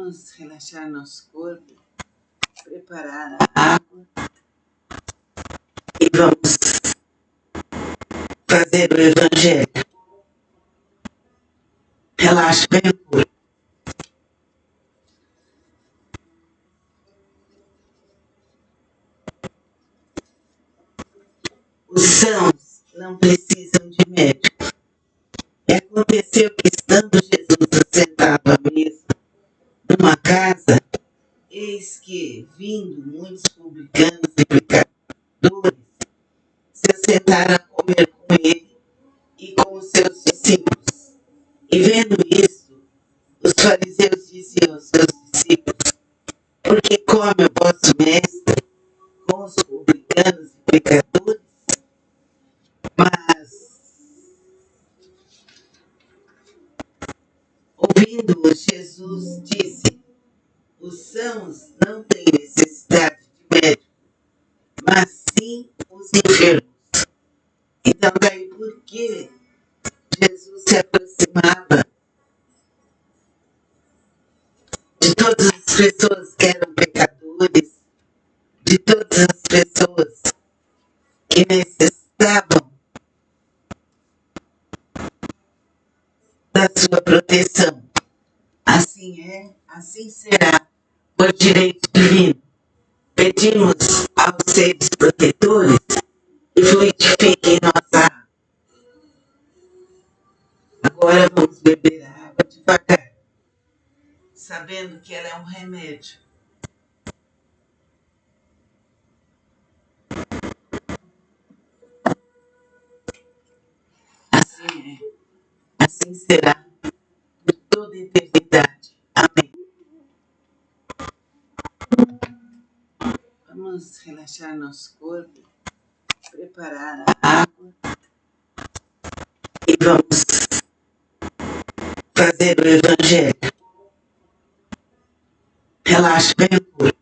Vamos relaxar nosso corpo, preparar a água e vamos fazer o Evangelho. Relaxe bem o corpo. Os sãos não precisam de médico. E aconteceu que, estando Jesus assentado à mesa numa casa, eis que, vindo muitos publicanos e pecadores, se assentaram a comer com ele e com os seus discípulos. E vendo isso, os fariseus diziam aos seus discípulos: por que come o vosso mestre com os publicanos e pecadores? Mas, ouvindo-os, Jesus disse: os sãos não têm necessidade de médico, mas sim os enfermos. Então, daí por que Jesus se aproximava de todas as pessoas que eram pecadores, de todas as pessoas que necessitavam da sua proteção. Assim é, assim será, por direito divino. Pedimos aos seres protetores que fluidifiquem nossa água. Agora vamos beber a água devagar, sabendo que ela é um remédio. Assim é, assim será, por toda a eternidade. Amém. Vamos relaxar nosso corpo, preparar a água e vamos fazer o Evangelho. Relaxe bem o corpo.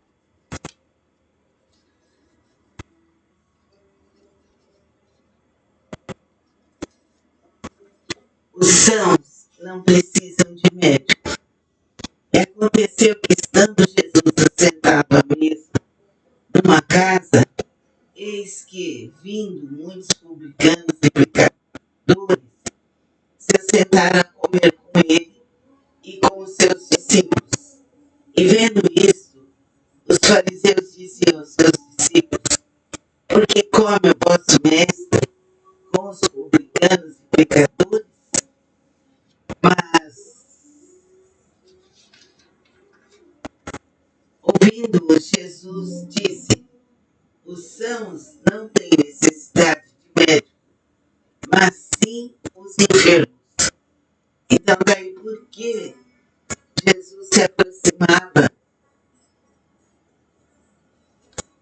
Os sãos não precisam de médico. E aconteceu que, estando Jesus assentado à mesa numa casa, eis que, vindo muitos publicanos e pecadores, se assentaram a comer com ele e com os seus discípulos. E vendo isso, os fariseus diziam aos seus discípulos: por que come o vosso mestre com os publicanos e pecadores? Mas, ouvindo-os, Jesus disse: os sãos não têm necessidade de médico, mas sim os enfermos. Então, daí por que Jesus se aproximava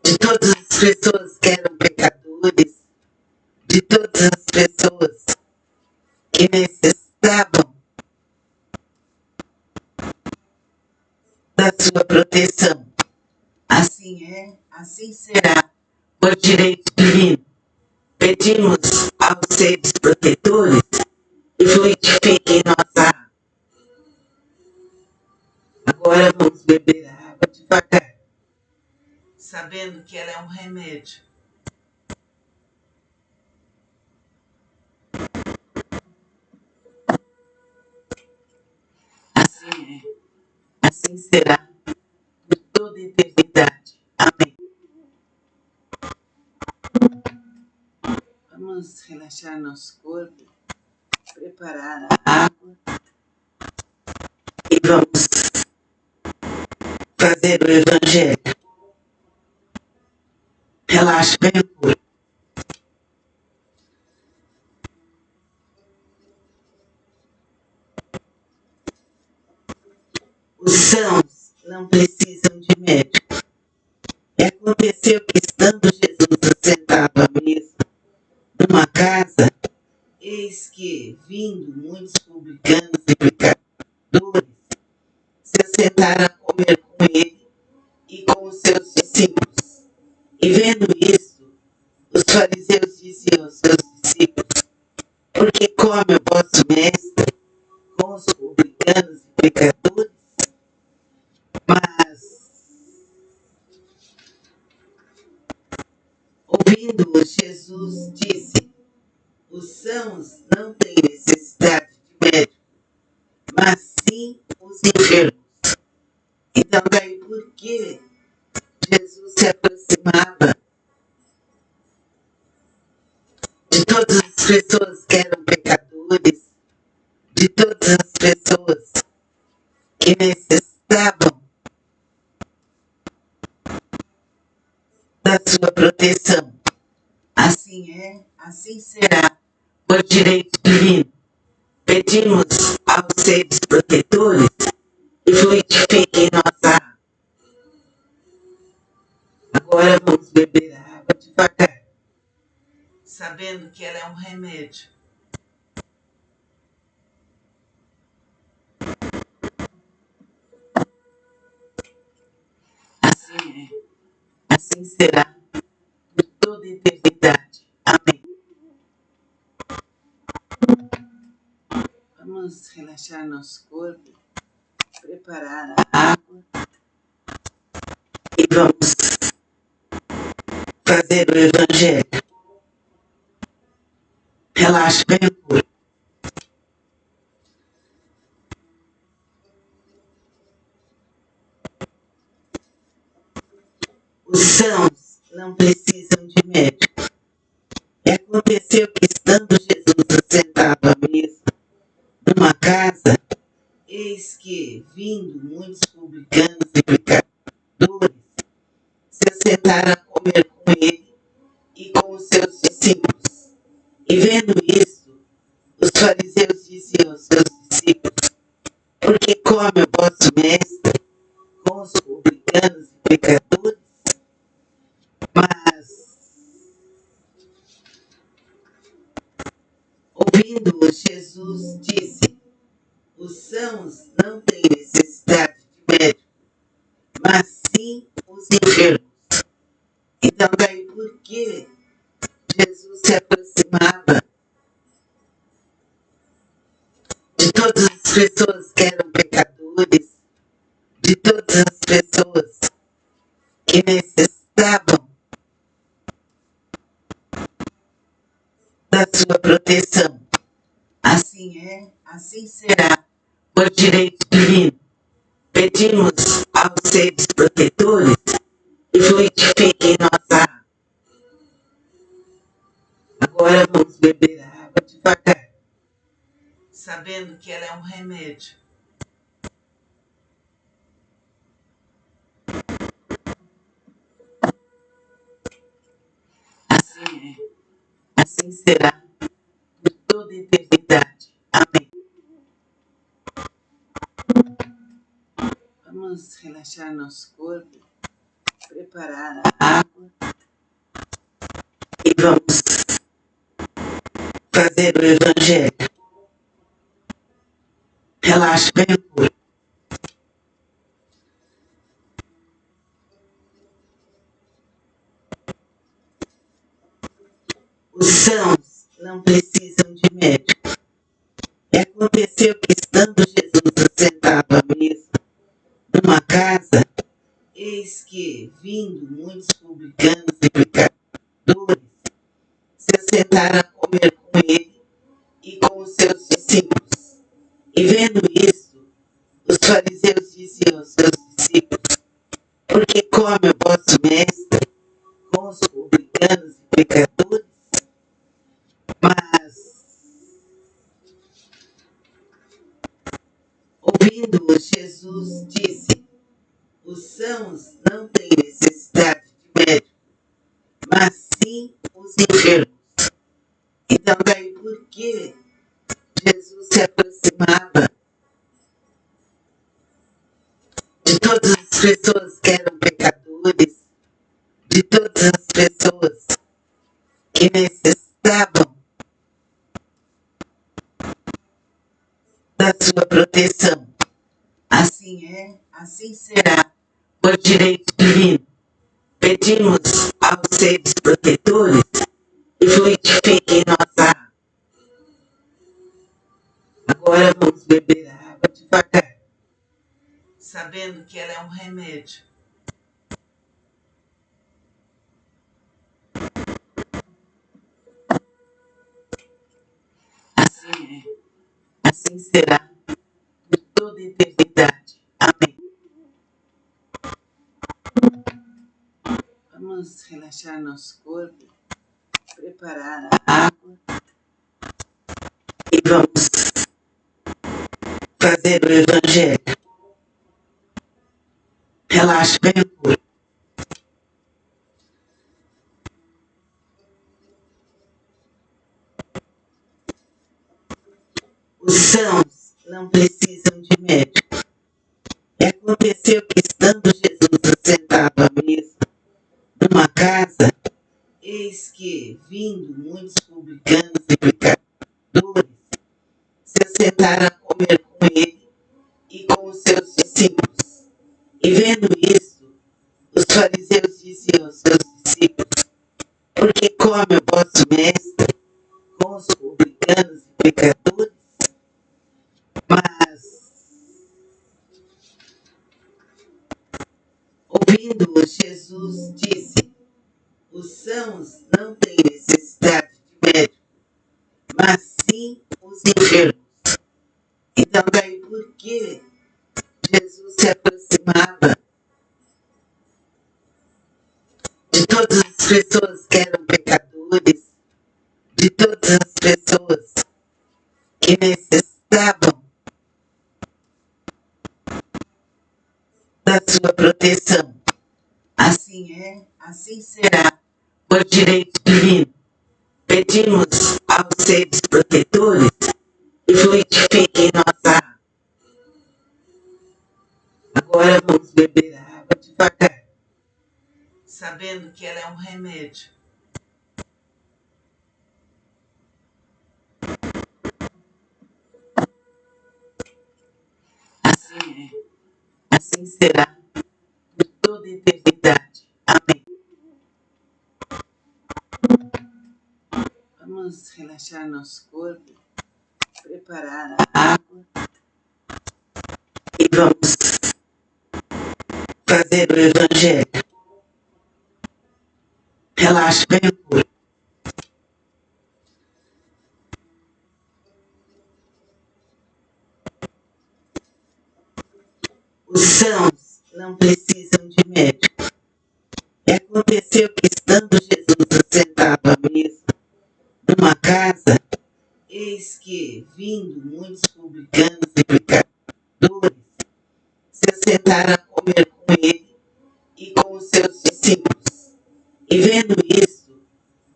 de todas as pessoas que eram pecadores, de todas as pessoas que necessitavam da sua proteção. Assim é, assim será, por direito divino. Pedimos aos seres protetores que fluidifiquem nossa água. Agora vamos beber a água devagar, sabendo que ela é um remédio. Assim é, assim será, por toda a eternidade. Amém. Vamos relaxar nosso corpo, preparar a água e vamos fazer o Evangelho. Relaxe bem o corpo. Os sãos não precisam de médico. E aconteceu que, estando Jesus assentado à mesa numa casa, eis que, vindo muitos publicanos e pecadores, se assentaram a comer com ele e com os seus discípulos. E vendo isso, os fariseus diziam aos seus discípulos: por que come o vosso mestre com os publicanos e pecadores? de todas as pessoas que necessitavam da sua proteção. Assim é, assim será, por direito divino. Pedimos aos seres protetores que fluidifiquem nossa água. Agora vamos beber a água devagar, sabendo que ela é um remédio. Assim é, assim será, por toda a eternidade. Amém. Vamos relaxar nosso corpo, preparar a água e vamos fazer o Evangelho. Relaxe bem o corpo. Os sãos não precisam de médico. E aconteceu que, estando Jesus assentado à mesa numa casa, eis que, vindo muitos publicanos e pecadores, se assentaram a comer com ele e com os seus discípulos. E vendo isso, os fariseus diziam aos seus discípulos: por que come o vosso mestre com os publicanos e pecadores? Mas, ouvindo-o, Jesus disse: os sãos não têm necessidade de médico, mas sim os enfermos. Então, daí por que Jesus se aproximava de todas as pessoas que eram pecadores, de todas as pessoas que necessitavam da sua proteção. Assim é, assim será, por direito divino. Pedimos aos seres protetores que fluidifiquem nossa água. Agora vamos beber a água devagar, sabendo que ela é um remédio. Assim é, assim será, por toda a eternidade. Amém. Vamos relaxar nosso corpo, preparar a água e vamos fazer o Evangelho. Relaxe bem o corpo. Os sãos não precisam de médico. E aconteceu que, estando Jesus assentado à mesa numa casa, eis que, vindo muitos publicanos e pecadores, se assentaram a comer com ele e com os seus discípulos. E vendo isso, os fariseus diziam aos seus discípulos: por que come o vosso mestre com os publicanos e pecadores? Mas, ouvindo-o, Jesus disse: os sãos não têm necessidade de médico, mas sim os enfermos. Então, daí por que Jesus se aproximava de todas as pessoas que eram pecadores, de todas as pessoas que necessitavam da sua proteção. Assim é, assim será, por direito divino. Pedimos aos seres protetores que fluidifiquem nossa água. Agora vamos beber a água devagar, sabendo que ela é um remédio. Assim é, assim será, por toda a eternidade. Amém. Vamos relaxar nosso corpo, preparar a água e vamos fazer o evangelho. Relaxa bem o corpo. Os sãos não precisam de médico. E aconteceu que, estando Jesus assentado à mesa numa casa, eis que, vindo muitos publicanos e pecadores, se assentaram a comer com ele e com os seus discípulos. E vendo isso, os fariseus diziam aos seus discípulos: por que come o vosso mestre com os publicanos e pecadores? Mas, ouvindo-o, Jesus disse: os sãos não têm necessidade de médico, mas sim os enfermos. Então, daí por que Jesus se aproximava de todas as pessoas que eram pecadores, de todas as pessoas que necessitavam da sua proteção? Assim é, assim será, por direito divino. Pedimos aos seres protetores que fluidifiquem nossa água. Agora vamos beber a água devagar, sabendo que ela é um remédio. Assim é, assim será, por toda a eternidade. Amém. Vamos relaxar nosso corpo, preparar a água e vamos fazer o evangelho. Relaxa bem o corpo. Os sãos não precisam de médico. E aconteceu que, estando Jesus assentado à mesa numa casa, eis que, vindo muitos publicanos e pecadores, se assentaram a comer com ele e com os seus discípulos. E vendo isso,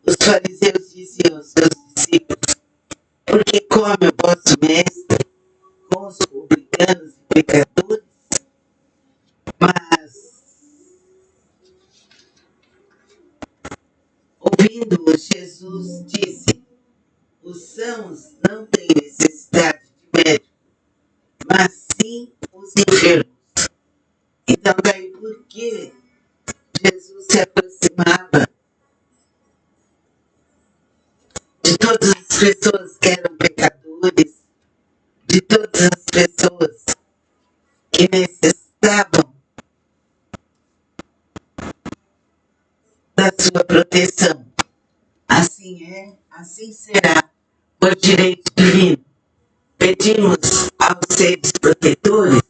os fariseus diziam aos seus discípulos: por que come o vosso mestre com os publicanos e pecadores? Mas, ouvindo-o, Jesus disse: os sãos não têm necessidade de médico, mas sim os enfermos. Então, daí por que Jesus se aproximava de todas as pessoas que eram pecadores, de todas as pessoas que necessitavam da sua proteção? Assim é, assim será, por direito divino. Pedimos aos seres protetores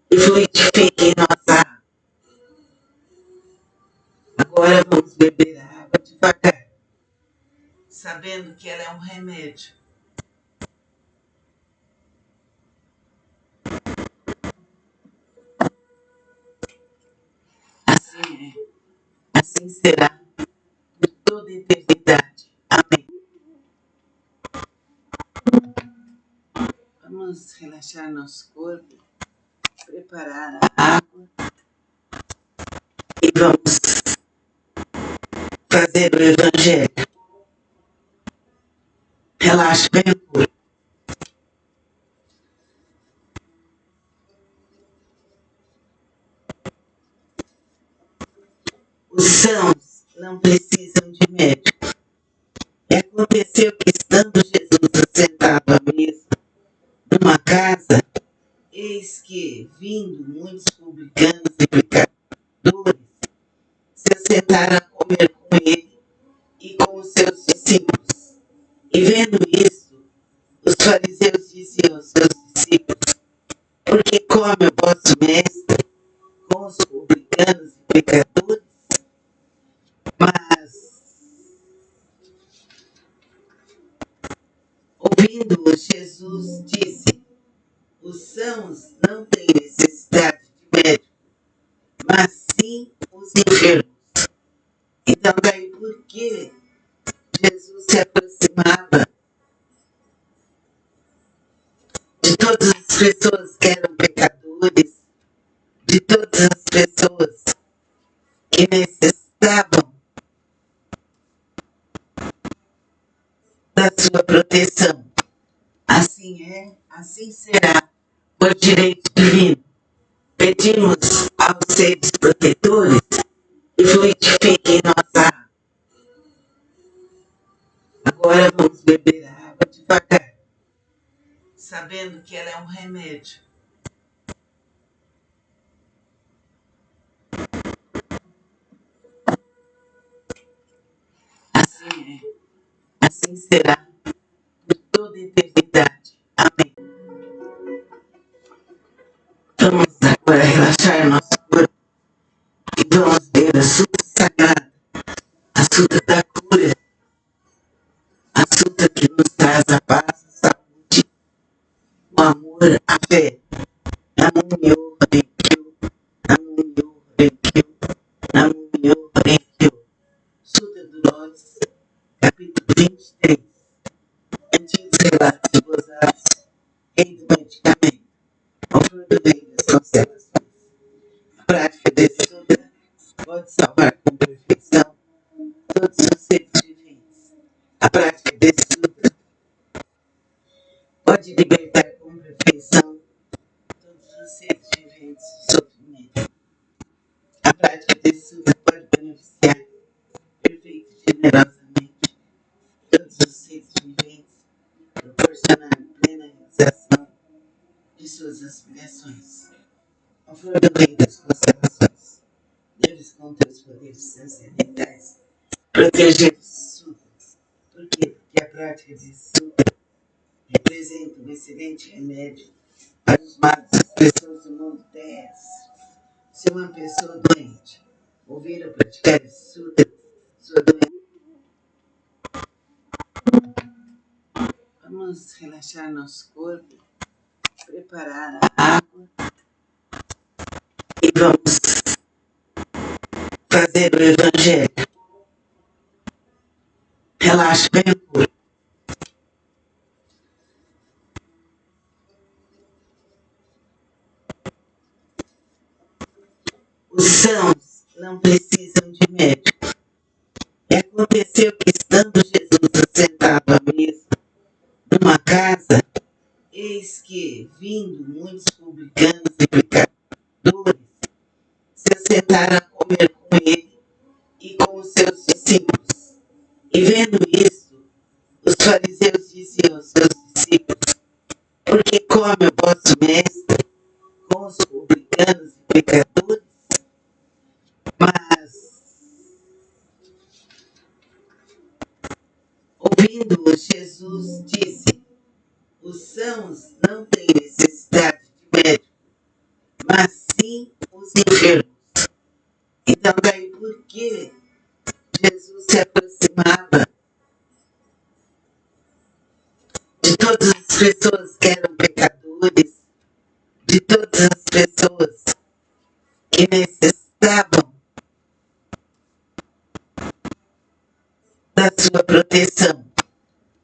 que fluidifiquem nossa água. Agora vamos beber a água devagar, sabendo que ela é um remédio. Assim é, assim será, por toda a eternidade. Amém. Vamos relaxar nosso corpo, preparar a água e vamos fazer o evangelho. Relaxa bem o corpo. Os sãos não precisam de médico. E aconteceu que, estando Jesus assentado à mesa numa casa, eis que, vindo muitos publicanos e pecadores, se assentaram a comer com ele e com os seus discípulos. E vendo isso, os fariseus diziam aos seus discípulos: por que come o vosso mestre com os publicanos e pecadores? Mas, ouvindo-o, Jesus disse: Os sãos não têm necessidade de médico, mas sim os enfermos. Então, daí por que Jesus se aproximava de todas as pessoas que eram pecadores, de todas as pessoas que necessitavam da sua proteção. Assim é, assim será, por direito divino. Pedimos aos seres protetores que fluidifiquem nossa água. Agora vamos beber a água devagar, sabendo que ela é um remédio. Assim é, assim será, por toda a eternidade. Amém. Vamos agora relaxar nosso corpo e vamos ver a suta sagrada, a suta da cura, a suta que nos traz a paz, a saúde, o amor, a fé. Namu-myo Renge-kyo, Namu-myo Renge-kyo, Namu-myo Renge-kyo. Suta do Lótus, capítulo 23. Antigos relatos gozados, rei do medicamento, ao flor do rei das constelações. A prática desse sutra pode salvar com perfeição todos os seres viventes. A prática desse sutra pode libertar com perfeição todos os seres viventes do sofrimento. A prática desse sutra pode beneficiar perfeito e generosamente todos os seres viventes, proporcionando plena realização de suas aspirações. A flor do rei das constelações, Deus com teus poderes transcendentais, proteger os sutras. Por quê? Porque a prática desse sutra representa um excelente remédio para os males das pessoas do mundo terrestre. Se uma pessoa doente ouvir ou praticar esse sutra, sua doença. Vamos relaxar nosso corpo, preparar a água e vamos fazer o Evangelho. Relaxe bem o corpo. Os sãos não precisam de médico. E aconteceu que, estando Jesus assentado à mesa numa casa, eis que, vindo muitos publicanos e pecadores, se assentaram a comer com ele e com os seus discípulos. E vendo isso, os fariseus diziam aos seus discípulos: por que come o vosso mestre com os publicanos e pecadores? Mas, ouvindo-o, Jesus disse: os sãos não têm necessidade de médico, mas sim os enfermos. Então, daí por que Jesus se aproximava de todas as pessoas que eram pecadores, de todas as pessoas que necessitavam da sua proteção.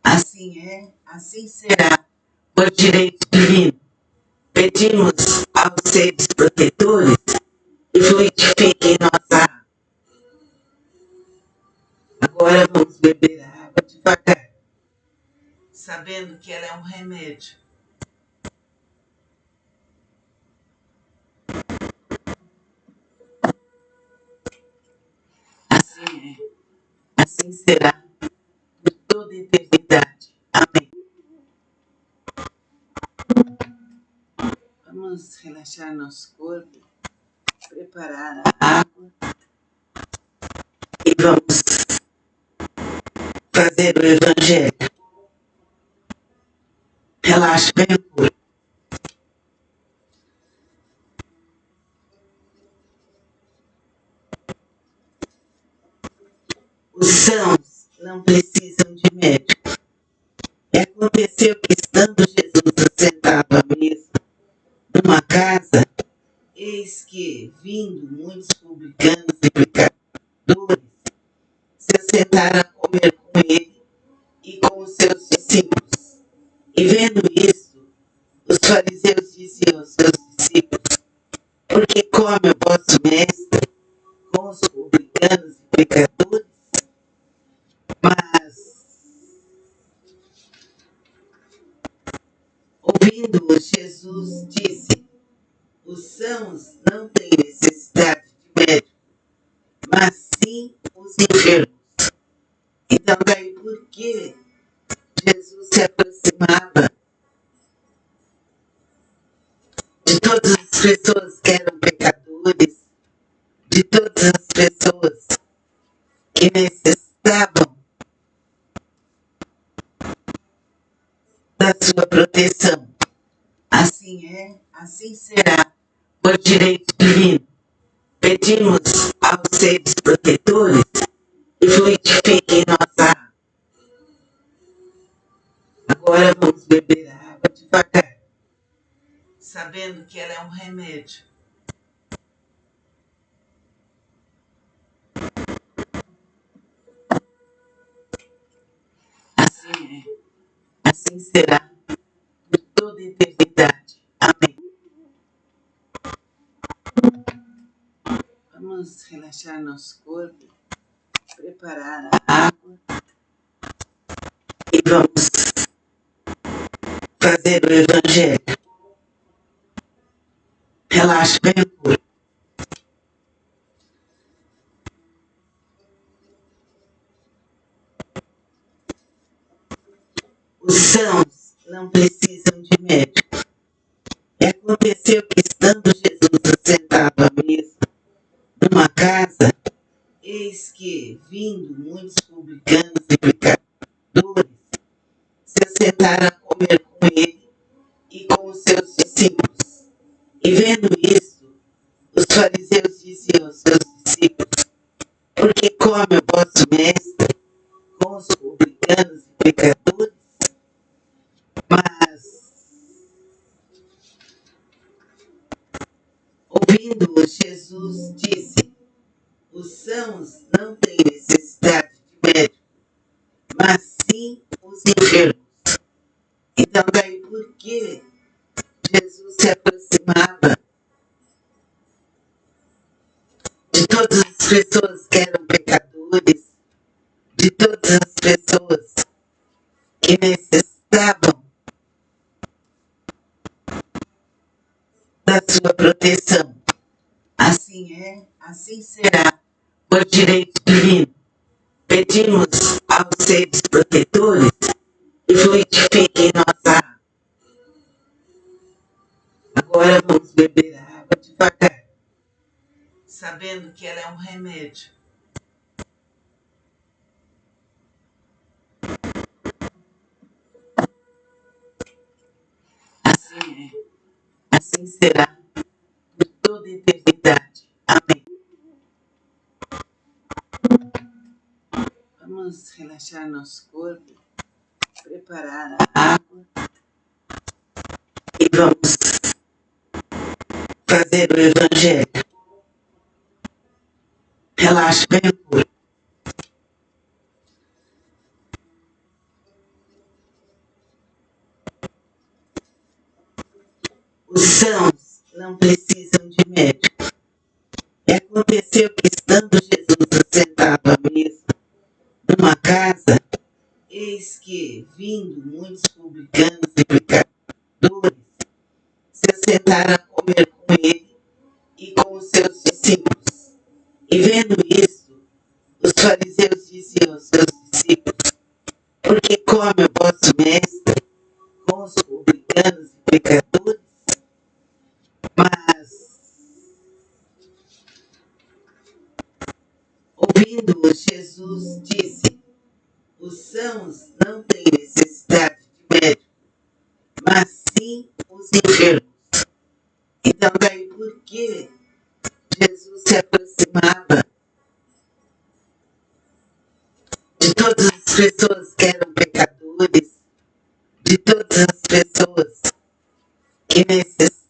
Assim é, assim será, por direito divino. Pedimos aos seres protetores que fluidifiquem nossa água. Agora vamos beber a água devagar, sabendo que ela é um remédio. Assim é, assim será, por toda a eternidade. Amém. Vamos relaxar nosso corpo, preparar a água e vamos fazer o Evangelho. Relaxe bem o corpo. Os sãos não precisam de médico. E aconteceu que, estando Jesus assentado à mesa que, vindo muitos publicanos e pecadores, se assentaram a comer com ele e com os seus discípulos. E vendo isso, os fariseus diziam aos seus discípulos: por que come o vosso mestre com os publicanos e pecadores? Mas, ouvindo-o, Jesus disse: os sãos não têm necessidade de médico, mas sim os enfermos. Então, daí por que Jesus se aproximava de todas as pessoas que eram pecadores, de todas as pessoas que necessitavam da sua proteção. Assim é, assim será, por direito divino. Pedimos aos seres protetores que fluidifiquem nossa água. Agora vamos beber a água devagar, sabendo que ela é um remédio. Assim é, assim será, por toda a eternidade. Amém. Vamos relaxar nosso corpo, preparar a água e vamos fazer o Evangelho. Relaxe bem o corpo. Os sãos não precisam de médico. E aconteceu que, estando Jesus assentado à mesa numa casa, eis que, vindo muitos publicanos e pecadores, se assentaram a comer com ele e com os seus discípulos. E vendo isso, os fariseus diziam aos seus discípulos: por que come o vosso mestre com os publicanos e pecadores? Mas, ouvindo-o, Jesus disse: os sãos não têm necessidade de médico, mas sim os enfermos. Então, daí por que Jesus se aproximava de todas as pessoas que eram pecadores, de todas as pessoas que necessitavam da sua proteção. Assim é, assim será, por direito divino. Pedimos aos seres protetores que fluidifiquem nossa água. Agora vamos beber a água devagar, sabendo que ela é um remédio. Assim é, assim será, por toda a eternidade. Amém. Vamos relaxar nosso corpo, preparar a água e vamos fazer o Evangelho. Relaxe bem o corpo. Os sãos não precisam de médico. E aconteceu que, estando Jesus assentado à mesa numa casa, eis que, vindo muitos publicanos e pecadores, se assentaram a comer com ele e com os seus discípulos. E vendo isso, os fariseus diziam aos seus discípulos: por que come o vosso mestre com os publicanos e pecadores? Mas, ouvindo-o, Jesus disse: os sãos não têm necessidade de médico, mas sim os enfermos. Então, daí por que Jesus se aproximava de todas as pessoas que eram pecadores, de todas as pessoas que necessitavam